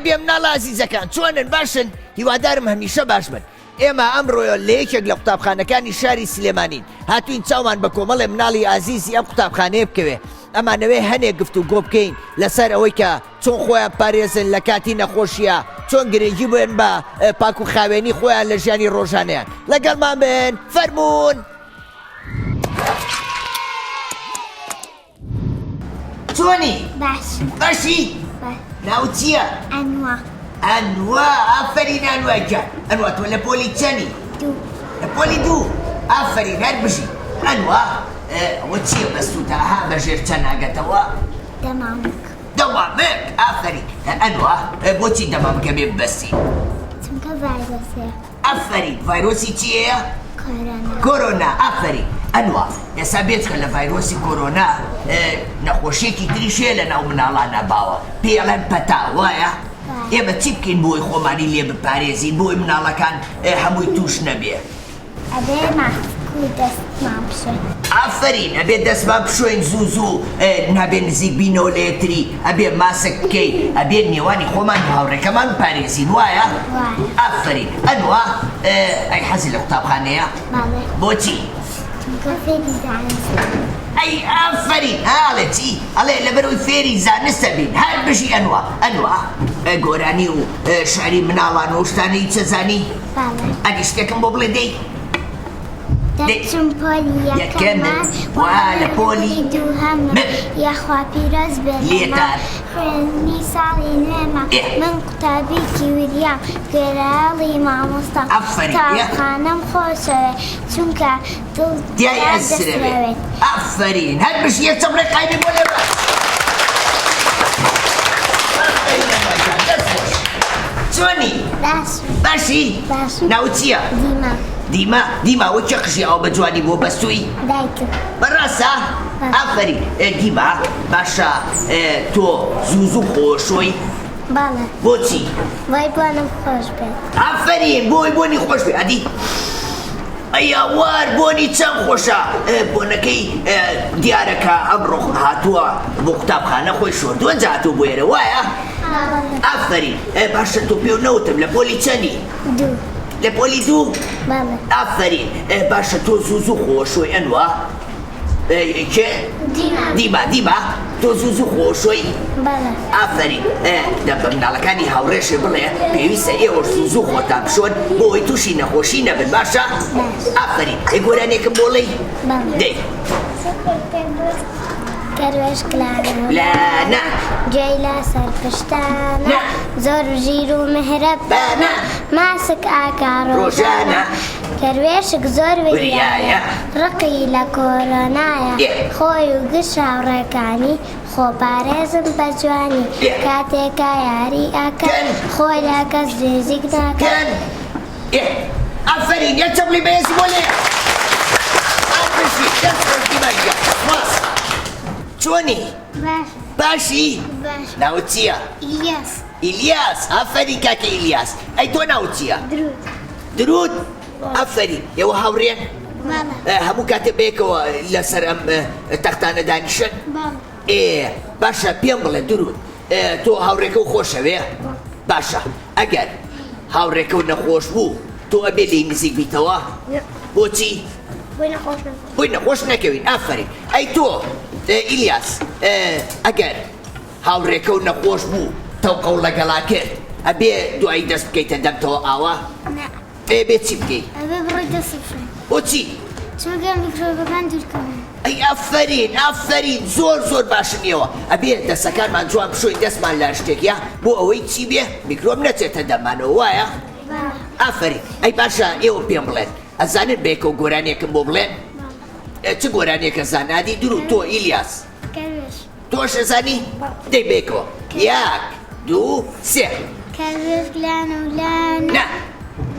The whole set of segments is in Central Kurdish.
بێ مناڵە ئازیزەکان چۆنن باشن هیوادارم هەمیشە باش بن ئێمە ئەمڕۆ لە یەکێک لە قوتابخانەکانی شاری سلێمانین هاتوین چاومان بە کۆمەڵێ مناڵی ئازیزی ئەم قوتابخانەیە بکەوێ ئەمانەوێ هەنێک گفتوگۆ بکەین لەسەر ئەوەی کە چۆن خۆیان پارێزن لە کاتی نەخۆشیە چۆن گرنگی بێن بە پاک و خاوێنی خۆیان لە ژیانی ڕۆژانەیان لەگەڵمان بن فەرموون چۆنی؟ باشی؟ ناو چییە؟ ئەنوا ئافەرین ئەنواجان ئەنوا تۆ لە پۆلی چەنی؟ لە پۆلی دوو ئافەرین هەر بژی ئەنوا ئەوە چییە بەستوتە ئەها بەژێر چەند ناگەتەوە؟ دەمامک ئافەرین ئەنوا بۆچی دەمامکە بێ ببەستی؟ چونکە ڤایرۆسەیە ئافەرین ڤایرۆسی چیەیە؟ کۆرۆنا ئافەرین ئەنوا ئێستا بێچکە لە ڤایرۆسی کۆرۆنا نەخۆشیێکی تریشەیە لە ناو مناڵانە باوە پێڵەن پەتا وایە؟ ئێمە چی بکەین بۆی خۆمانی لێ بپارێزین بۆی مناڵەکان هەمووی توش نەبێ ئەبێ ماسک و دەستمان بشۆین ئافەرین ئەبێ دەستمان بشۆین زوو زوو نابێ نزیک بینەوە لە یەکتری ئەبێ ماسک بکەین ئەبێ نێوانی خۆمان بە هاوڕێکەمان بپارێزین وایە؟ ئافەرین ئەنوا ئەی حەزی لە قوتابخانەیە؟ بۆچی؟ چونکە فێری زانست ئەی ئافەرین ئاڵێ چی؟ ئەڵێ لەبەرەوەی فێری زانستە بین هەر بژی ئەنوا گۆرانی و شاری مناڵان و شتانەی چەزانی؟ ئەگەر شتێکم بۆ بڵێ دەی؟ دەچم پۆلی یەکەمان وا لە پۆلی دووهەمە یاخوا پیرۆز بێنەما خوێندنی ساڵی نوێمە من قوتابێکی وریام گوێرەڵی مامۆستا قوتابخانەم خۆشەوێ چونکە دڵ دەسرەوێت ئافەرین هەر بژ یەک چەمرە قایبی بۆ لێ بەس چۆنی؟ باشی؟ ناو چییە؟ دیما وە چه قژی ئەو بە جوانی بۆ بەستووی؟ دایکم بەڕاستە؟ ئافەرین دیما باشە تۆ زوو زوو خۆشۆی؟ باڵێ بۆچی؟ وای بۆنم خۆش بێت ئافەرین بۆی بۆنی خۆش بێ ئەدی ئەیا وار بۆنی چەند خۆشە بۆنەکەی دیارەکە ئەمڕۆ هاتووە بۆ قوتابخانە خۆی شۆردووە جا هاتوو بۆ ئێرە وایە؟ ئافەرین باشە تۆ پێ نەوتم لە پۆلی چەندی؟ دوو لە پۆلی دوو؟ ئافەرین باشە تۆ زوو زوو خۆشۆی ئەنوا؟ کێ؟ دیما تۆ زوو زوو خۆشۆی؟ ئافەرین بە مناڵەکانی هاوڕێشێ بڵێ پێویستە ئێوەش زوو زوو خۆتان بشۆن بۆ ئەوەی تووشی نەخۆشی نەبن باشە؟ ئافەرین گۆرانێکم بۆڵێی؟ دەی کەروێش لانە گوێی لەسەر پشتانە زۆر ژیر و مهرەبانە ماسک ئاکا ڕۆژانە کەروێشک زۆر وریایە ڕقی لە کۆرۆنایە خۆی و گشت هاوڕێکانی خۆپارێزم بە جوانی کاتێکە یاری ئەکەن خۆی لە کەس نزیک ناکەن ئافەرین یەک چەپڵی بەهێزی بۆ لێ چۆنی؟ باشی؟ ناو چییە؟ ئیلیاس ئافەرین کاکە ئیلیاس ئەی تۆ ناو چییە؟ درود ئافەرین ئێوە هاوڕێن؟ هەموو کاتێ بەیەکەوە لەسەر ئەم تەختانە دانیشن؟ باشە پێم بڵێ درود تۆ هاوڕێکە و خۆشەوێ؟ باشە ئەگەر هاوڕێکە و نەخۆش بوو تۆ ئەبێ لێی نزیک بیتەوە؟ بۆچی؟ بۆی نەخۆش نەکەوین ئافەرین ئەی تۆ ئیلیاس ئەگەر هاوڕێکە و نەخۆش بوو تەوقە و لەگەڵا کرد ئەبێ دوایی دەست بکەیتە دەمتەوە ئاوا؟ ئەبێ چی بکەی؟ ئەبێ بڕۆی دەسفرێن بۆچی؟ چونکە میکرۆبەکان دوورکەون ئەی ئافەرین زۆر باشنیەوە ئەبێ دەستەکانمان جوان بشۆین دەستمان لە شتێکیە بۆ ئەوەی چی بێ میکرۆب نەچێتە دەمانەوە وایە؟ ئافەرین ئەی باشە ئێوە پێم بڵێن ئەزانن بێکە و گۆرانێکم بۆ بڵێن؟ چ گۆرانێکە زانادی درود تۆ ئیلیاس؟ تۆش ئەزانی؟ دەی بێکەوە یەک دوو سێ کەروێش لانە و لانە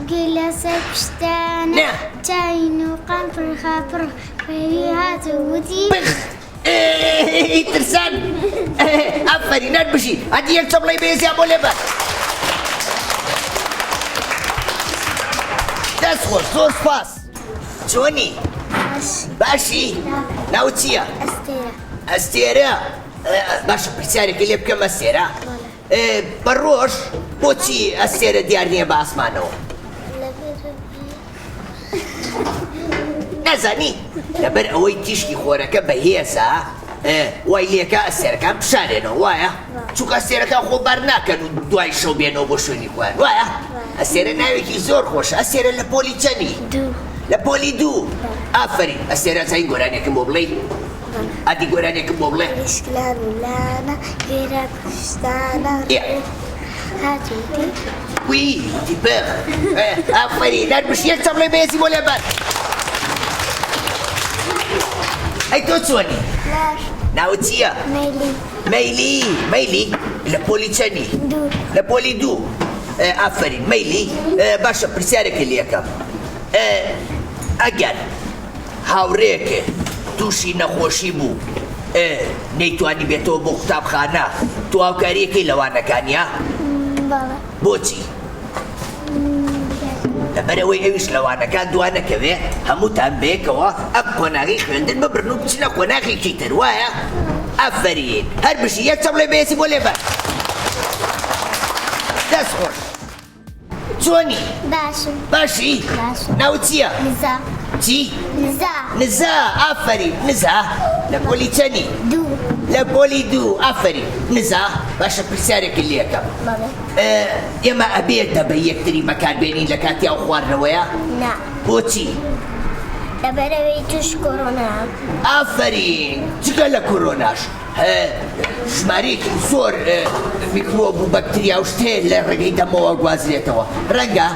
گوێی لەسەر پشتانە چاوین و قان پڕخاپڕ خوێوی هاتە وتی ترسان ئافەرین هەر بژی ئەدی یەک چەپڵەی بەهێزیان بۆ لێ بەر دەست خۆش زۆر سوپاس چۆنی؟ باشی؟ ناو چییە؟ ئەستێرە باشە پرسیارێکی لێ بکەم ئەستێرە بەڕۆژ بۆچی ئەستێرە دیار نییە بە ئاسمانەوە نازانی لەبەر ئەوەی تیشکی خۆرەکە بەهێزە وای لێکە ئەستێرەکان بشارێنەوە وایە چونکە ئەستێرەکان خۆبار ناکەن و دوای شەو بێنەوە بۆ شوێنی خۆیان وایە ئەستێرە ناوێکی زۆر خۆشە ئەستێرە لە پۆلی چەندی لە پۆلی 2 ئافرین ئەستێرە زای گۆرانێکم بۆ بڵێ ئادی گۆرانێکم بۆ بڵێ وی تیپە ئافرین هەربش یەک چەمڵێ بەهێزی بۆ لێبەر ئەی تۆ چۆنی ناوت چییە مەیلی لە پۆلی چەندی لە پۆلی 2 ئافرین مەیلی باشە پرسیارێکە لێکەم ئەگەر هاوڕێیەکێ تووشی نەخۆشی بوو نەیتوانی بێتەوە بۆ قوتابخانە تو هاوکاریەکەی لەوانەکانیە بۆچی لەبەرەوەی ئەویش لەوانەکان دوانەکەوێ هەمووتان بەیەکەوە ئەم قۆناغی خوێندن ببرن و بچنە قۆناغێکی تر وایە ئافرین هەر بژی یەک چەمڵێ بەهێزی بۆ لێبەر دەست خۆش چۆنی باشی ناوت چییە چی نزا ئافرین نزا لە پۆلی چەندی لە پۆلی 2 ئافرین نزا باشە پرسیارێکی لێکەم ئێمە ئەبێتە بە یەکتری بەکاربێنین لە کاتی ئەو خواردنەوەیە بۆچی لەبەرەوەی توش کۆرۆنا ئافرین جگە لە کۆرۆناش ژمارەیەکی زۆر میکرۆب و بەکتریا و شتێ لە ڕێگەی دەمەوە گوازرێتەوە ڕەنگە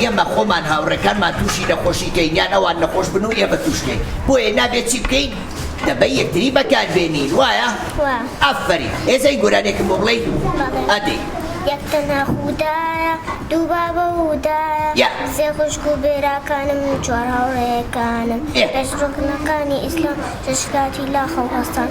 ئێمە خۆمان هاوڕێکانمان تووشی نەخۆشیکەین یان ئەوان نەخۆش بن و ئێمە تووشکەین بۆیە نابێت چی بکەین دەبە یەکتری بەکاربێنین وایە ئافرین ئێزەی گۆرانێکم بۆ بڵێ ئەدەی یەکتەنە خوددایە دوو بابە ودایە سێ خوشک و بێراکانم چوار هاوڕێیەکانم پێش ڕوکنەکانی ئیسلام شەشکاتی لاخە و هەستان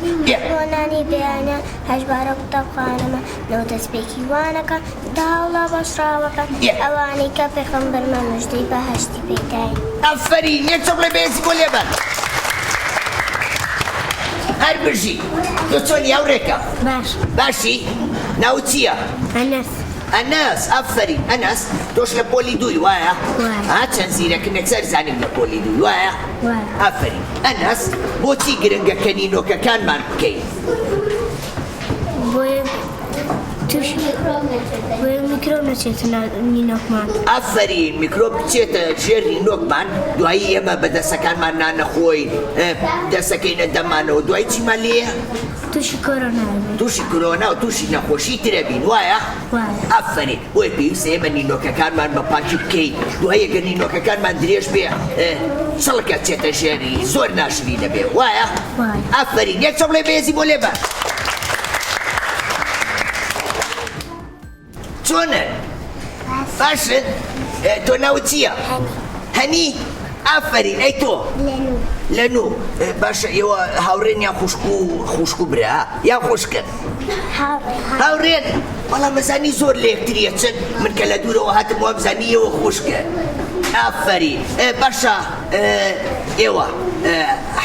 وەنانی بێیانیان هەژبارە قوتابخانەمە نەو دەستپێکی وانەکان داوڵا بەشراوەکان ئەوانەی کە پێغەمبەرمان موژدەی بەهەشتی پێداین ئافرین یەک چەمڵێ بەهێزی بۆ لێبەر هەر بژی تۆ چۆنی هاوڕێکە باشی ناوت چییە ئەنەس ئافرین ئەنەس تۆش لە پۆلی 2 وایە چەند زیرەکن یەکسەر زانیم لە پۆلی 2 وایە ئافرین ئەنەس بۆچی گرنگە کەنینۆکەکانمان بکەین میکرۆب نەچێتە نینۆکمان ئافرین میکرۆب بچێتە ژێر نینۆکمان دوایی ئێمە بە دەسەکانمان نانەخۆین دەسەکەینە دەمانەوە دوای چیمان لێیە تووشی کۆرۆنا و تووشی نەخۆشی ترە بین وایە ئافرین بۆیە پێویستە ئێمە نینۆکەکانمان بە پاکی بکەین دوای ئەگەر نینۆکەکانمان درێژ بێ چڵکە چێتە ژێری زۆر ناشری دەبێ وایە ئافرین یەک چەمڵێ بەهێزی بۆ لێبەر چۆنە باشن تۆ ناوت چییە هەنی ئافرین ئەی تۆ لەنوو باشە ئێوە هاوڕێنیان خوشک و برا یان خۆشکن هاوڕێن وەڵام مەزانی زۆر لە یەکتریە چن من کە لە دوورەوە هاتم وە بزانی ئێوە خۆشکە ئافرین باشە ئێوە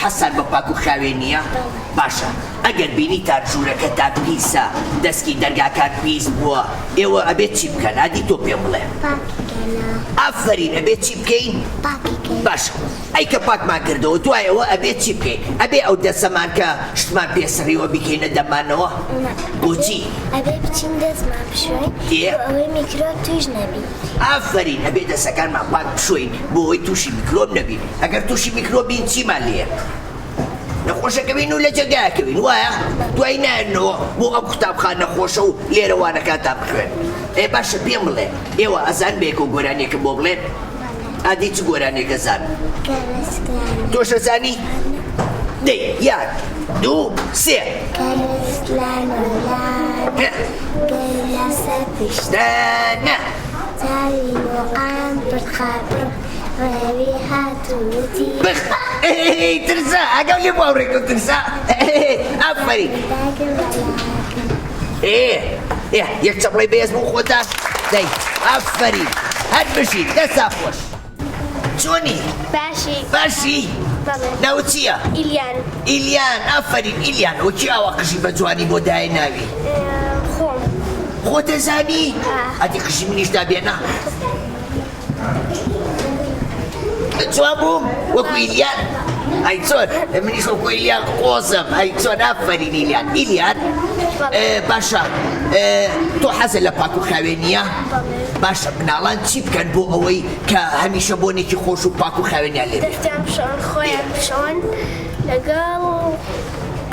حەسان بە پاک و خاوێ نییە باشە ئەگەر بینیتان ژوورەکەتان پیسە دەستکی دەرگاکان پیس بووە ئێوە ئەبێت چی بکەن ئادی تۆ پێم بڵێ ئافرین ئەبێت چی بکەین باشە ئەی کە پاکمان کردەوە دوایەوە ئەبێت چی بکەین ئەبێ ئەو دەسەمان کە شتمان پێسەڕیوە بکەینە دەمانەوە بۆچی ئەبێ بچین دەستمان بشوێن ئەوەی میکرۆب توش نەبی ئافرین ئەبێ دەسەکانمان پاک بشوێن بۆ ئەوەی تووشی میکرۆب نەبین ئەگەر تووشی میکرۆبین چیمان لێ نەخۆشەکەوین و لە جێگایەکەوین وایە دوای نایەنەوە بۆ ئەم قوتابخانە خۆشە و لێرەوانەکانتان بخوێن باشە پێم بڵێ ئێوە ئەزان بێک و گۆرانێکم بۆ بڵێن ئادی چ گۆرانێکە زان تۆش ئەزانی دەی یەک دوو سێ پشتانە ترسا ئەگەڵ لێ باوڕێکە ترسا ئافرین یەک چەپڵی بەهێز بوو خۆتان دەی ئافرین هەر بژین دەسا خۆش چۆنی باشی ناوت چییە ئیلیان ئافرین ئیلیان وەکی ئاوا قژی بە جوانی بۆ دایە ناوی خۆتە زانی ئەدی قژی منیش دابێنە چۆن بووم وەکو ئیلیان ئەی چۆن منیش وەکو ئیلیان قۆزم ئەی چۆن ئافەرین ئیلیان ئیلیان باشە تۆ حەزت لە پاک و خاوێنیە باشە مناڵان چی بکەن بۆ ئەوەی کە هەمیشە بۆنێکی خۆش و پاک و خاوێنیان لێ دەستیان بشۆن خۆیان بشۆن لەگەڵ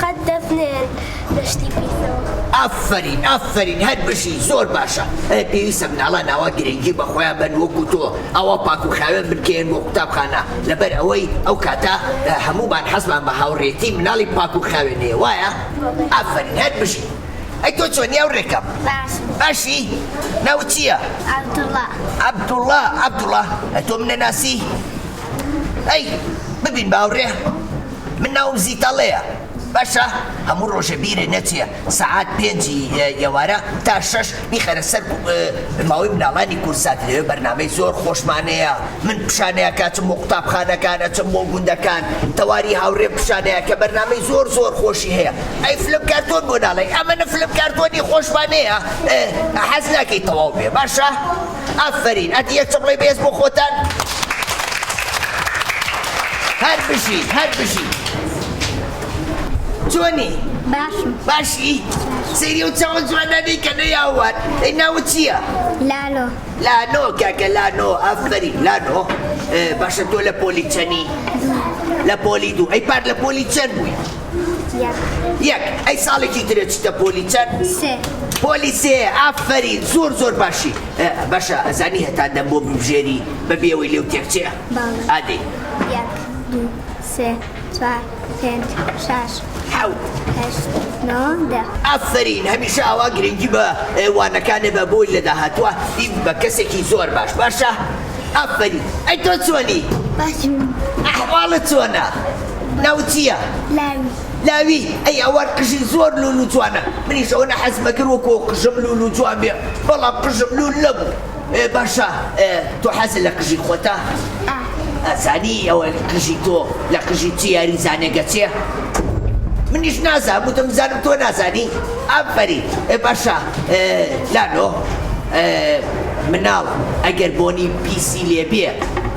قەت دەفنێن دەشتی پیسەوە ئافەرین هەر بشی زۆر باشە پێویستە مناڵان ئاوا گرنگی بە خۆیان بن وەکو تۆ ئەوە پاک و خاوێن بکەن بۆ قوتابخانە لەبەر ئەوەی ئەو کاتە هەمومان حەزمان بە هاوڕێتی مناڵی پاک و خاوێنەیە وایە ئافەرین هەر بشی ئەی تۆ چۆنی ئەو ڕێکەم باشی ناو چییە عەبدوڵڵا تۆ منە ناسی ئەی ببین باوڕێ من ناوم زیتەڵەیە باشە هەموو ڕۆژە بیرە نەچێ سەعات 5 ئێوارە تا 6 میخەرە سەر ماوەی مناڵانی کورسات لەوێ بەرنامەی زۆر خۆشمانەیە من پیشانەیە کاچم بۆ قوتابخانەکان ئەچم بۆ گوندەکان تەواری هاوڕێ پیشانەیە کە بەرنامەی زۆر خۆشی هەیە ئەی فلم کارتۆن بۆ ناڵێ ئەمەنە فلم کارتۆنی خۆشمانەیە حەز ناکەی تەواو بێ باشە ئافەرین ئەتی یەک چەمڵەی بێز بۆ خۆتان هەر بشی چۆنی باشی سەیری و چاوە جوانانەی کە نەیاوات ئەی ناوت چییە لانۆ کاکە لانۆ ئافەرین لانۆ باشە تۆ لە پۆلی چەنی لە پۆلی 2 ئەی پار لە پۆلی چەند بووی یەک ئەی ساڵێکی ترێ چیتە پۆلی چەند پۆلی 3 ئافەرین زۆر باشی باشە ئەزانی هەتاندەم بۆ بژێری بەبێەوەی لێو تێکچێ ئادەی 1 2 3 4 5 6 ئافەرین هەمیشە ئاوا گرنگی بە وانەکانە بە بۆی لە داهاتوە بە کەسێکی زۆر باشە ئافەرین ئەی تۆ چۆنی ئەحواڵت چۆنە ناوت چییە لاوی ئەی ئەوە قژی زۆر لول و جوانە منیش ئەوە نەحەزمە کرد وەکو قژم لول و جوان بێ بەڵام قژم لول نەبوو باشە تۆ حەزت لە قژی خۆتە ئەزانی ئەوە قژی تۆ لە قژی چی یاریزانێگە چێ منیش نازانم وتم زانم تۆ نازانی ئافەرین باشە لانۆ مناڵ ئەگەر بۆنی پیسی لێ بێ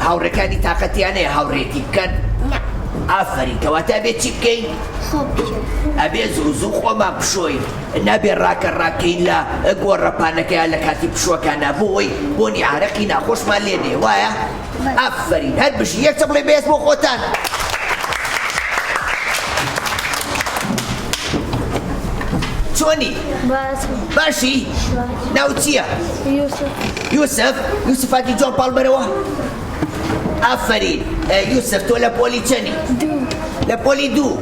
هاوڕەکانی تااقەتیانەیە هاوڕێتی بکەن ئافەرین کەواتە ئەبێ چی بکەین ئەبێ زوو خۆمان بشۆین نابێ ڕاکەین لە گۆڕەپانەکەیان لە کاتی پشوەکانە بۆی بۆنی عارەقی ناخۆشمان لێنێ وایە ئافەرین هەر بشی یەک چەمڵێ بێز بۆ خۆتان چۆنی باشی ناو چییە یوسفاتی جۆن پاڵبەرەوە ئافەرین یوسف تۆ لە پۆلی چەنی لە پۆلی 2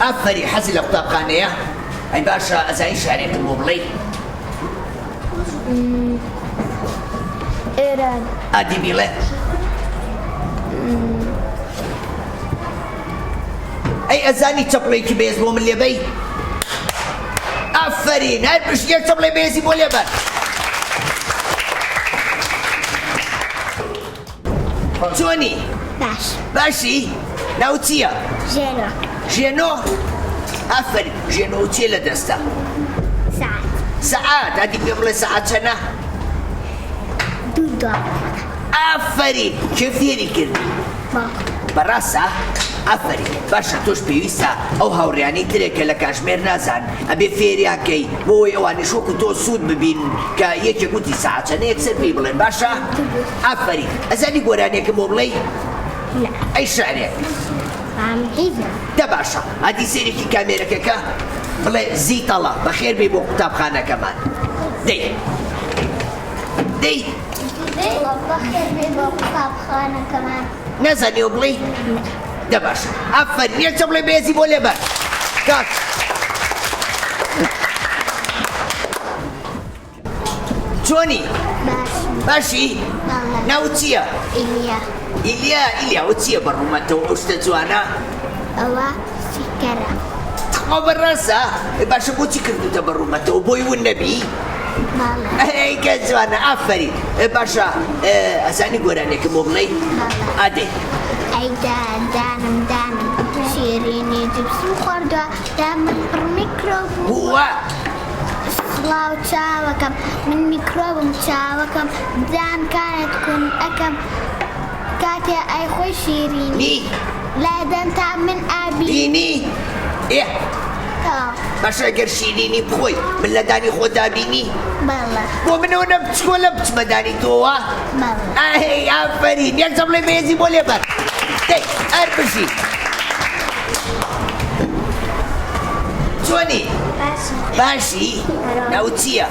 ئافەری حەزی لە قوتابخانەیە ئەی باشە ئەزایی شارێکم بۆ بڵێ ئێران ئادی بیڵێ ئەی ئەزانی چەپڵێکی بێز بۆ من لێبەی ئافەرین هەر پشت یەک چەپڵێ بێزی بۆ لێبەر چۆنی باشی ناو چییە ژێنۆ ئافەرین ژێنۆ چیە لە دەستە سەعات ئادی پێ بڵێ سەعات چەنە ئافەرین کێ فێری کردی بەڕاستە ئافەرین باشە تۆش پێویستە ئەو هاوڕێیانەی ترێکە لە کاتژمێر نازان ئەبێ فێریانکەی بۆی ئەوانش وەکو تۆ سوود ببین کە یەکێک وتی سەعات چەنە یەکسەر پێی بڵێن باشە ئافەرین ئەزانی گۆرانێکم بۆ بڵێی ئەی شعرێک دە باشە ئادی سێرێکی کامێرەکەکە بڵێ زیتەڵە بەخێربێ بۆ قوتابخانەکەمان دەی نەزانی و بڵێ دە باشە ئافەرین یەک چەمڵێ بێزی بۆ لێبەر کاک چۆنی باشی ناوت چییە ئیلیا وت چییە بەڕوومەتەوە ئەو شتە جوانە ئەوە فیکەرە ئەو بەڕاستە باشە بۆچی کردوتە بەڕوومەتەوە بۆی ون نەبی ئەی کە جوانە ئافەرین باشە ئەزانی گۆرانێکم بۆ بڵێ ئادێ ئەیدا دانم شیرینی جبسم خواردووە دامن پڕ میکرۆ بووە بڵاو چاوەکەم من میکرۆبم چاوەکەم جانکارت کون ئەەکەم کاتێ ئەیخۆی شیرینی لادەم تا من ئابینی باشە گەر شیرینی بخۆی من لە دانی خۆ دابینی بۆ منەوە نەبچکۆ لە بچمەدانی تۆوە ئافرین یەک جەمڵێ بێزی بۆ لێبەر دەی ئەر بژی چۆنی باشی ناو چییە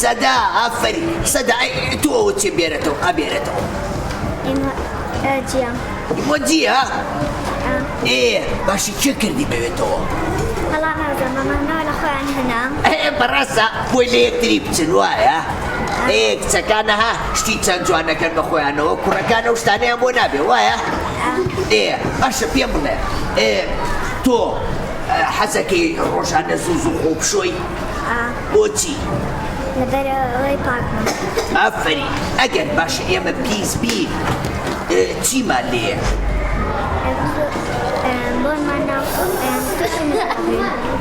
سەدا ئافرین سەدا تۆ ئەوە چێ بێرێتەوە ئەبێرێتەوە ئیمۆجیە باشی چێ کردی بەوێتەوە بەڕاستە بۆی لە یەکتری بچن وایە کچەکانەها شتی چەند جوانەکەن بە خۆیانەوە کوڕەکانە و شتانەیان بۆ نابێ وایە باشە پێم بڵێ تۆ حەزەکەی ڕۆژانە زوو زوو خۆ بشۆی بۆچی لەبەرەوەی پاکم ئافرین ئەگەر باشە ئێمە پیس بین چیمان لێ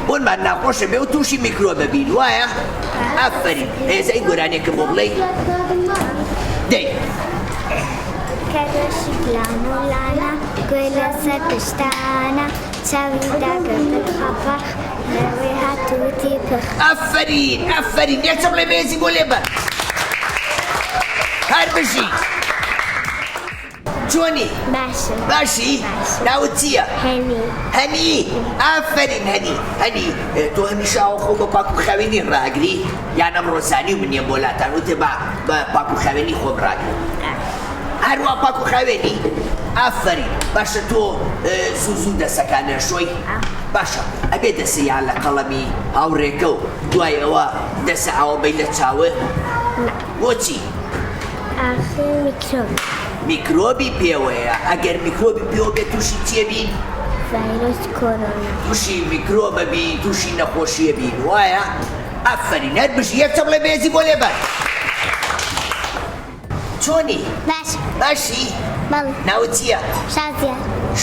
بۆنمان ناخۆشە بێ و تووشی میکرۆبە بین وایە ئافرین هێزەی گۆرانێکم بۆ بڵێ دەی کەرۆشی پلان و لانە گوێ لەسەر پشتانە چاوی داگەندت خەپە لەوێ هاتووتی پخ ئافرین یەک چەمڵێ بێزی بۆ لێبەر هەر بژی چۆنی باشی ناوت چییە هەنی ئافرین هەنی تۆ هەمیشاوە خۆ بە پاک و خاوێنی ڕاگری یان ئەم ڕۆژانی و منیە بۆلاتان وتێ بە پاک و خاوێنی خۆم ڕاگری هەروە پاک و خاوێنی ئافرین باشە تۆ زوو دەسەکانە شۆی باشە ئەبێ دەسەیان لە قەڵەمی هاوڕێکە و دوای ئەوە دەسە ئاوە بەی لە چاوە بۆچی میکرۆبی پێوەیە ئەگەر میکرۆبی پێوە بێت تووشی چیە بین تووشی میکرۆبە بین تووشی نەخۆشیە بین وایە ئافرین هەر بژی یەک چەمڵێ بێزی بۆ لێبەر چۆنی باشی ناوت چییە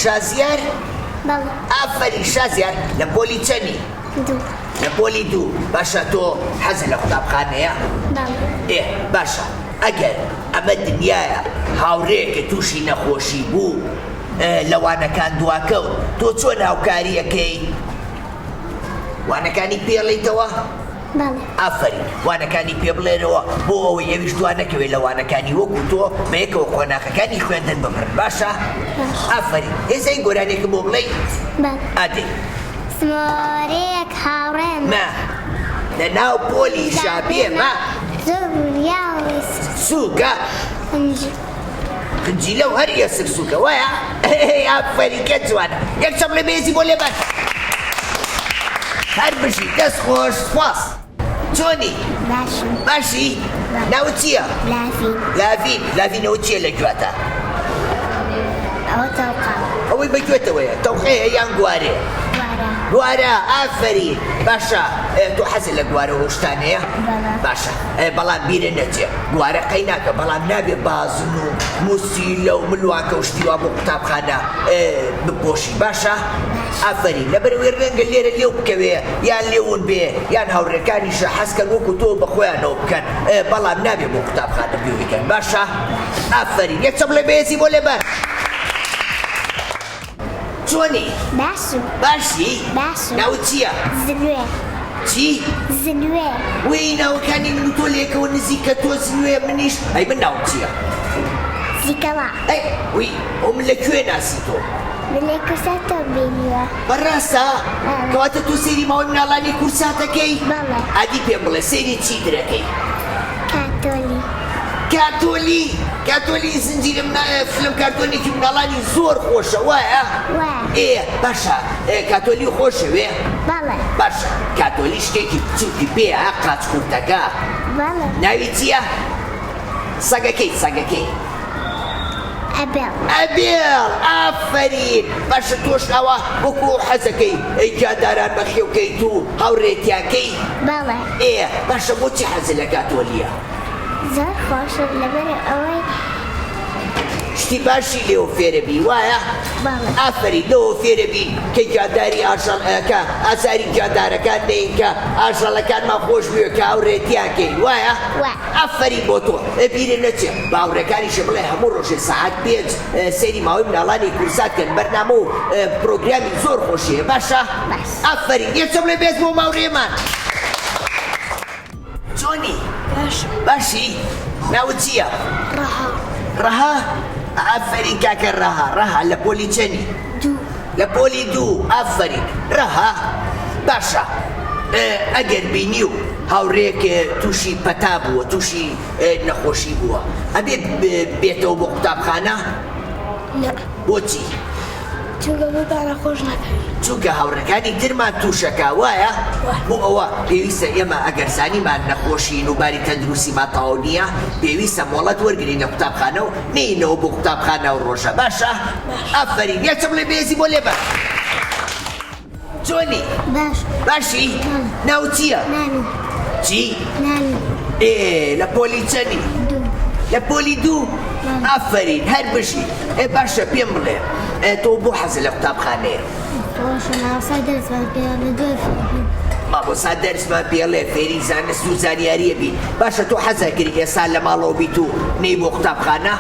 شازیار ئافرین شازیار لە پۆلی چەنی لە پۆلی دوو باشە تۆ حەزە لە قوتابخانەیە باشە ئەگەر ئەمە دنیایە هاوڕێیەکە تووشی نەخۆشی بوو لەوانەکان دواکەوت تۆ چۆن هاوکاریەکەی وانەکانی پێڵێیتەوە ئافرین وانەکانی پێ بڵێنەوە بۆ ئەوەی ئەویش دوان نەکەوێت لەوانەکانی وەکو تۆ بەیەکەوە خۆناخەکانی خوێندن بمرن باشە ئافرین هێزەی گۆرانێکە بۆ بڵێ ئادێ سمۆرەیەک هاوڕێمە لە ناو پۆلی شابێمە سووکە خنجی لەو هەر یەسر سووکە وایە ئافریکە جوانە یەک چەمڵێ بێزی بۆ لێبەر هەر بژی دەست خۆش سپاس چۆنی باشی ناوت چییە لاڤینەوە چییە لە گوێتە ئەوەی بەگوێتەوەیە تەوقەیە یان گوارێ گوارە ئافرین باشە تۆ حەزت لە گوارەوە شتانەیە باشە بەڵام بیرە نەچێ گوارە قەی ناکە بەڵام نابێ بازن و موسیلە و ملوانکە و شتیوا بۆ قوتابخانە بپۆشی باشە ئافرین لەبەرەوەی ڕەنگە لێرە لێو بکەوێ یان لێون بێ یان هاوڕێکانیشە حەزکەن وەکو تۆ بە خۆیانەوە بکەن بەڵام نابێ بۆ قوتابخانە بێویکەن باشە ئافرین یەک چەمڵێ بێزی بۆ لێبەر چۆنی باشی ناوت چییە چی وی ناوەکانی من و تۆ لێکەوە نزیکە تۆ زنوێ منیش ئەی من ناوت چییە زیتەڵە وی ئەو من لەکوێ ناسی تۆ من لە کورساتەوە بینیوە بەڕاستە کەواتە تۆ سەیری ماوەی منداڵانی کورساتەکەی ئادی پێم بڵێ سەیری چی درەکەی کاتۆلی زنجیرە فلم کارتۆنێکی منداڵانی زۆر خۆشە وایە باشە کاتۆلی خۆشەوێ باشە کاتۆلی شتێکی بچووکی پێە قاچ قورتەکە ناوی چییە سەگەکەی ئەبێڵ ئافرین باشە تۆش ئەوە وەکو حەزەکەی جاداران بەخێوکەیت و هاوڕێتیاکەی باشە بۆچی حەزە لە کاتۆلیە زۆر خۆشە لەبەر ئەوەی شتی باشی لێوە فێرەبی وایە؟ ئافرین لەوە فێرەبین کە گیانداری ئاژەڵەکە ئازاری گیاندارەکان نەین کە ئاژەڵەکانمان خۆش بووە کە هاوڕێتیانکەین وایە؟ ئافرین بۆ تۆ بیرە نەچێ باوڕێکانیشە بڵێ هەموو ڕۆژێ سەعات 5 سەیری ماوەی منداڵانی کورساتکەن بەرنامە و پرۆگرامی زۆر خۆشیە باشە؟ ئافرین یەکچە بڵێ بێز بۆ ماوڕێمان چۆنی؟ باشی؟ ناوت چییە؟ ڕەها؟ ئافرین کاکە ڕەها لە پۆلی چەنی؟ لە پۆلی 2 ئافرین ڕەها باشە ئەگەر بینی و هاوڕێک تووشی پەتا بووە تووشی نەخۆشی بووە ئەبێت بێتەوە بۆ قوتابخانە؟ بۆچی؟ چونکە بۆتانە خۆش نەکەوێت چونکە هاوڕەکانی ترمان تووشەکە وایە؟ بۆ ئەوە پێویستە ئێمە ئەگەر زانیمان نەخۆشین و باری تەندروستیمان تەواو نییە پێویستە مۆڵەت وەرگرینە قوتابخانە و نینەوە بۆ قوتابخانە و ڕۆژە باشە؟ ئافرین یەکچە بڵێ بێزی بۆ لێبەر چۆنی؟ باشی؟ ناوت چییە؟ چی؟ لە پۆلی چەنی؟ لە پۆلی 2 ئافرین هەر بژی باشە پێم بڵێ تۆ بۆ حەزە لە قوتابخانەیە؟ مامۆستا دەرسمان پێڵێ فێری زانست و زانیاریە بین باشە تۆ حەزە کردی ئێستا لە ماڵەوە بیت و نەی بۆ قوتابخانە؟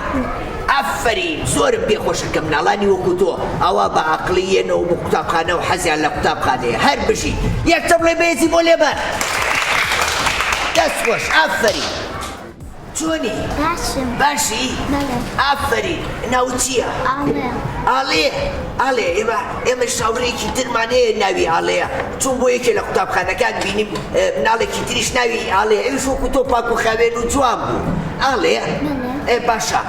ئافرین زۆرم پێخۆشە کە مناڵانی وەکو تۆ ئەوە بە عەقڵیەنەوە بۆ قوتابخانە و حەزیان لە قوتابخانەیە هەر بژی یەکچە بڵێ بێزی بۆ لێبەر دەست خۆش ئافرین چۆنی؟ باشی؟ ئافرین ناوت چییە؟ ئاڵێ ئێمە شاوڕێکی ترمان هەیە ناوی ئاڵەیە چون بۆ یەکێ لە قوتابخانەکان بینیم مناڵێکی تریش ناوی ئاڵەیە ئەویش وەکو تۆ پاک و خاوێن و جوان بوو ئاڵێ؟ باشە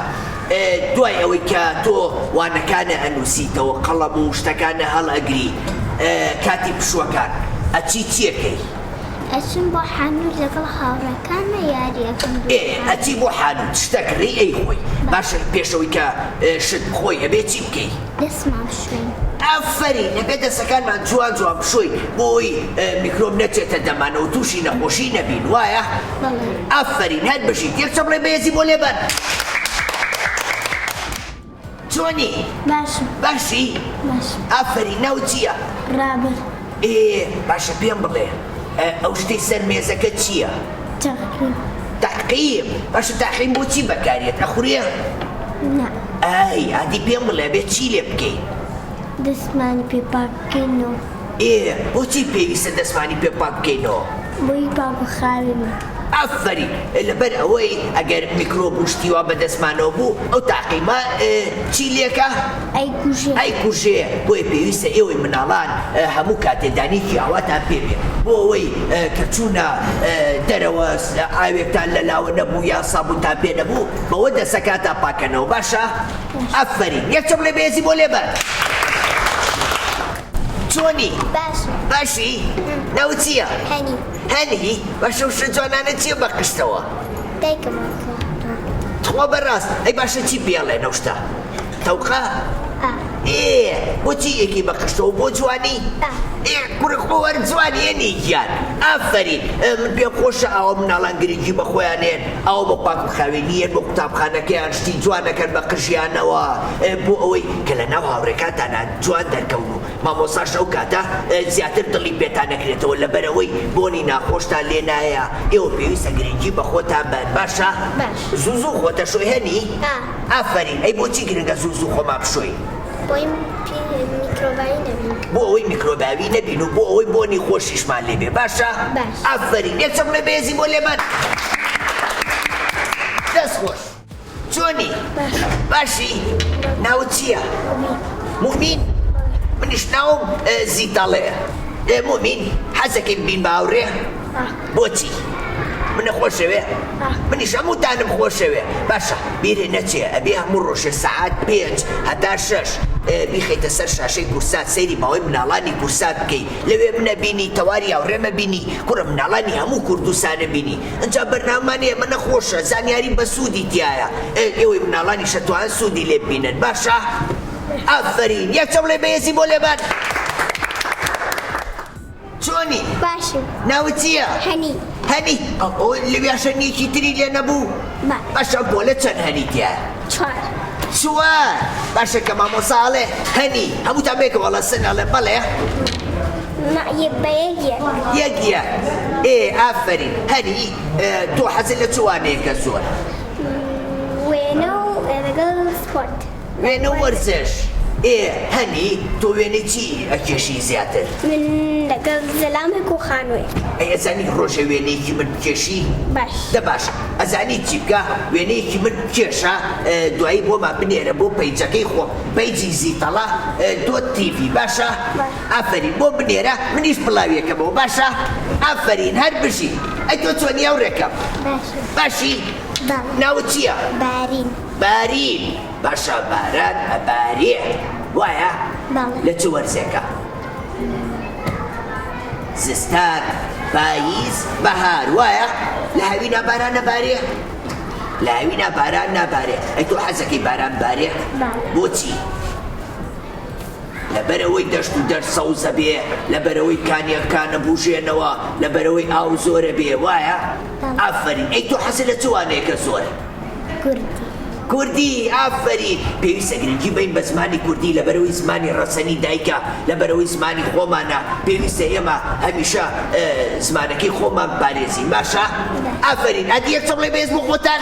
دوای ئەوەی کە تۆ وانەکانە ئەنووسیتەوە قەڵەم و شتەکانە هەڵئەگری کاتی پشووەکان ئەچی چیەکەی؟ ئەچم بۆ حانوت لەگەڵ هاوڕێکانمە یاریەکەم ئەچی بۆ حانوت شتەکڕی ئەی خۆی باشە پێشەوەی کە شت بخۆی ئەبێ چی بکەی؟ دەستمان بشوێن ئافرین ئەبێ دەستەکانمان جوان بشۆی بۆی میکرۆب نەچێتە دەمانەوە تووشی نەخۆشی نەبین وایە؟ ئافرین هەر بژیت یەکچە بڵێ بێزی بۆ لێبەر چۆنی؟ باشی؟ ئافرین ناوت چییە؟ ڕابر باشە پێم بڵێ ئەو شتەی سەر مێزەکە چییە؟ تەقیم باشە تەقیم بۆچی بەکارێت ئەخورێ؟ ئای ئادی پێم بڵێ بێت چی لێ بکەین؟ دەستمانی پێ پاک بکەینەوە بۆچی پێویستە دەستمانی پێ پاک بکەینەوە؟ بۆی پاک و خاوێنە ئافرین لەبەر ئەوەی ئەگەر میکرۆب و شتیوا بە دەستمانەوە بوو ئەو تاقیمە چی لێکە؟ ئەیکوژێ بۆیە پێویستە ئێوەی مناڵان هەموو کاتێدانێکی ئاواتان پێبێ بۆ ئەوەی کە چوونە دەرەوە ئاوێکتان لە لاوە نەبوو یا سابوونتان پێ نەبوو بەوە دەسەکاتان پاکەنەوە باشە؟ ئافرین یەکچە بڵێ بێزی بۆ لێبەر چۆنی؟ باشی؟ ناوت چییە؟ هەنی؟ باشە شە جوانانە چییە بەقشتەوە؟ تخوا بەڕاست ئەی باشە چی پێڵێن ئەو شتە؟ تەوقە؟ بۆچی یەکی بەقشتەوە بۆ جوانی؟ کوڕخۆ وەرە جوانیەنی گیان ئافرین من پێم خۆشە ئەوە مناڵان گرنگی بە خۆیانێن ئەوە بە پاک و خاوێنیەن بۆ قوتابخانەکەیان شتی جوانەکەن بە قژیانەوە بۆ ئەوەی کە لە ناو هاوڕێکاتانە جوان دەرکەون و مامۆستاش ئەو کاتە زیاتر دڵی پێتان نەکرێتەوە لەبەرەوەی بۆنی ناخۆشتان لێ نایە ئێوە پێویستە گرنگی بە خۆتان بن باشە؟ زوو خۆتە شۆی هەنی؟ ئافرین ئەی بۆچی گرنگە زوو خۆمان بشۆی؟ بۆ ئەوەی میکرۆباوی نەبین و بۆ ئەوەی بۆنی خۆشیشمان لێبێ باشە؟ ئافرین یەکچە بڵێ بێزی بۆ لێبەر دەست خۆش چۆنی؟ باشی؟ ناوت چییە؟ مومین؟ منیش ناوم زیتەڵەیە مومین حەزەکەی ببین بە هاوڕێ؟ بۆچی؟ منە خۆشەوێ؟ منیش هەمووتانم خۆشەوێ باشە بیرێ نەچێ ئەبێ هەموو ڕۆژێ سەعات 5 هەتا 6 بیخەیتە سەر شاشەی کورسات سەیری ماوەی مناڵانی کورسات بکەی لەوێ منە بینی تەواری هاوڕێمە بینی کوڕە مناڵانی هەموو کوردستانە بینی ئەجا بەرنامانەیە منە خۆشە زانیاری بە سوودی تایە ئێوەی مناڵانی شەتوان سوودی لێ ببینن باشە؟ ئافرین یەکچە بڵێ بەهێزی بۆ لێبەر چۆنی؟ ناوت چییە؟ هەنی لەوێ شەنیەکی تری لێ نەبوو؟ باشە بۆ لە چەند هەنی تایە؟ چوار باشە کە مامۆساڵێ هەنی هەمووتان بێکەوەڵە سنەڵێ بەڵێ یەکیە ئافرین هەنی تۆ حەزت لە چوانەیەکە زۆر وێنە و لەگەڵ سپۆرت وێنە و وەرزش هەنی تۆ وێنەی چی ئەکێشی زیاتر من لەگەڵ زەلامێک و خانوێ ئەزانی ڕۆژە وێنەیەکی من بکێشی باش باش ئەزانی چی بکە وێنەیەکی من بکێشە دوایی بۆمان بنێرە بۆ پەیجەکەی خۆم پەیجی زیتەڵە دۆ تیڤی باشە ئافرین بۆ بنێرە منیش بڵاویەکەمەوە باشە ئافرین هەر بژی ئەی تۆ چۆنی ئەوڕێکەم باشی ناوت چییە بارین بارین باشە باران ئەبارێ وایە لە چ وەرزێکە زستان پاییز بەهار وایە لە هەوینا باران نەبارێ لە هەوینا باران نابارێ ئەی تۆ حەزەکەی باران بارێ بۆچی لەبەرەوەی دەشت و دەرسەوزە بێ لەبەرەوەی کانیەکانە بوژێنەوە لەبەرەوەی ئاو زۆرە بێ وایە ئافرین ئەی تۆ حەزت لە چوانەیەکە زۆر کوردی ئافرین پێویستە گرنگی بین بە زمانی کوردی لەبەرەوەی زمانی ڕەسەنی دایکە لەبەرەوەی زمانی خۆمانە پێویستە ئێمە هەمیشە زمانەکەی خۆمان پارێزین باشە ئافرین ئەدی یەک چڵێ بێز بۆ خۆتان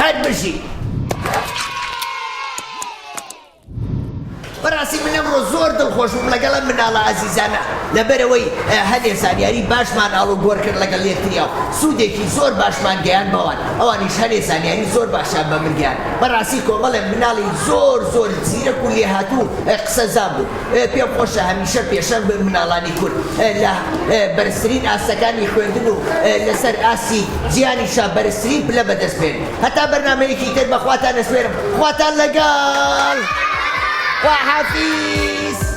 هەر بژی بەڕاستی من ئەمڕۆ زۆر دڵخۆش بووم لەگەڵ ئەم مناڵە عەزیزانە لەبەرەوەی هەندێک زانیاری باشمان ئاڵوگۆڕ کرد لەگەڵ یەکتریاو سوودێکی زۆر باشمان گەیان بەوان ئەوانیش هەندێک زانیاری زۆر باشان بە من گەیان بەڕاستی کۆمەڵێک مناڵی زۆر زۆر زیرەک و لێهاتوو قسەزان بوو پێم خۆشە هەمیشە پێشەنگ بن مناڵانی کورد لە بەرزترین ئاسەکانی خوێندن و لەسەر ئاسی جیانیشە بەرزترین پلە بەدەست بێن هەتا بەرنامەیەکی تر بەخواتان ئەسپێرم خواتان لەگەڵ وحفيظ